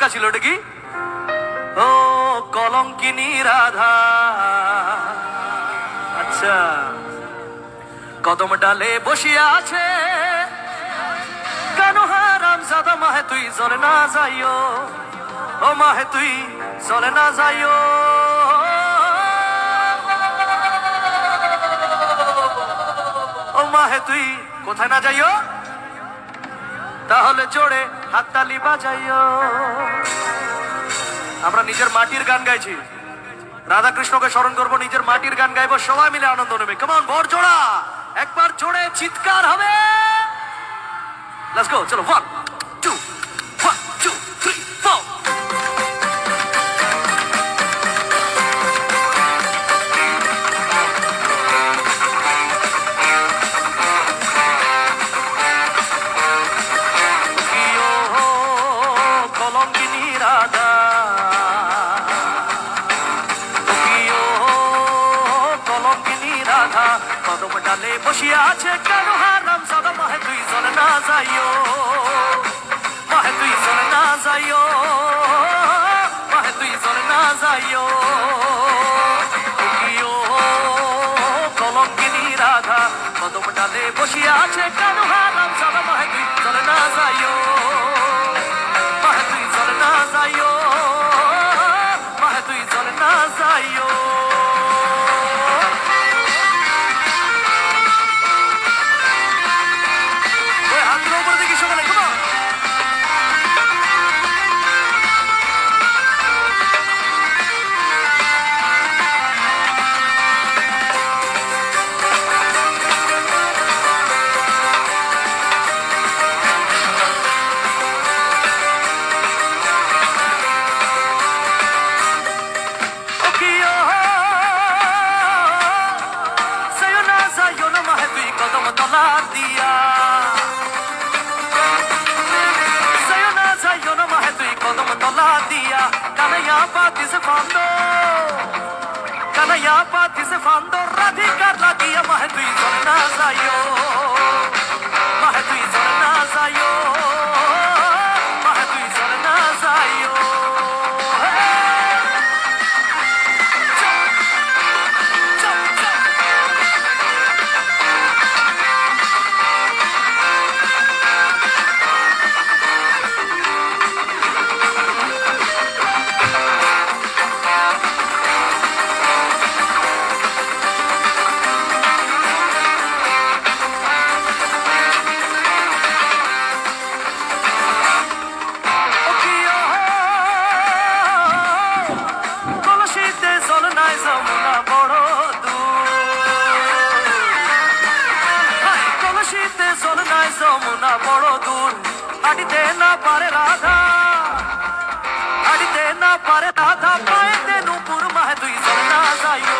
ছক্কা ছিল, ওটা কি? ও কলঙ্কিনী রাধা। আচ্ছা, কদম ডালে বসিয়া আছে কেন হারাম জাদা, মাহে তুই চলে না যাইও, ও মাহে তুই চলে না যাইও। ও মাহে তুই কোথায় না যাইও, তাহলে জোরে হাততালি বাজাইও। আমরা নিজের মাটির গান গাইছি, রাধা কৃষ্ণকে স্মরণ করবো, নিজের মাটির গান গাইবো, সবাই মিলে আনন্দ নেবে। কেমন বর জোড়া একবার জোরে চিৎকার হবে। লেটস গো, চলো 1 2 1 2 3 4। কলঙ্কিনী রাধা, কদম ডালে বসিয়া আছে কেন হারাম জাদা, মাহে তুই চলে না যাইও, মাহে তুই চলে না যাইও, মাহে তুই চলে না যাইও। কলঙ্কিনী রাধা, কদম ডালে বসিয়া আছে কেন হারাম জাদা, মাহে তুই চলে না যাইও, মাহে তুই চলে না যাইও, মাহে তুই চলে না যাইও। কদম তলা দিয়া যাইও না, যাইও না মাহে তুই কদম তলা দিয়া, কানাইয়া পাতিস ফান্দো, কানাইয়া পাতিস ফান্দো, রাধিকার লাগিয়া মাহে তুই চলে না যাইও, মাহে তুই চলে না যাইও, মাহে তুই চলে না যাইও। যমুনা বড় দূর, হাঁটিতে না পারে রাধা, হাঁটিতে না পারে রাধা, পায়েতে নুপুর, মাহে তুই চলে না যাইও,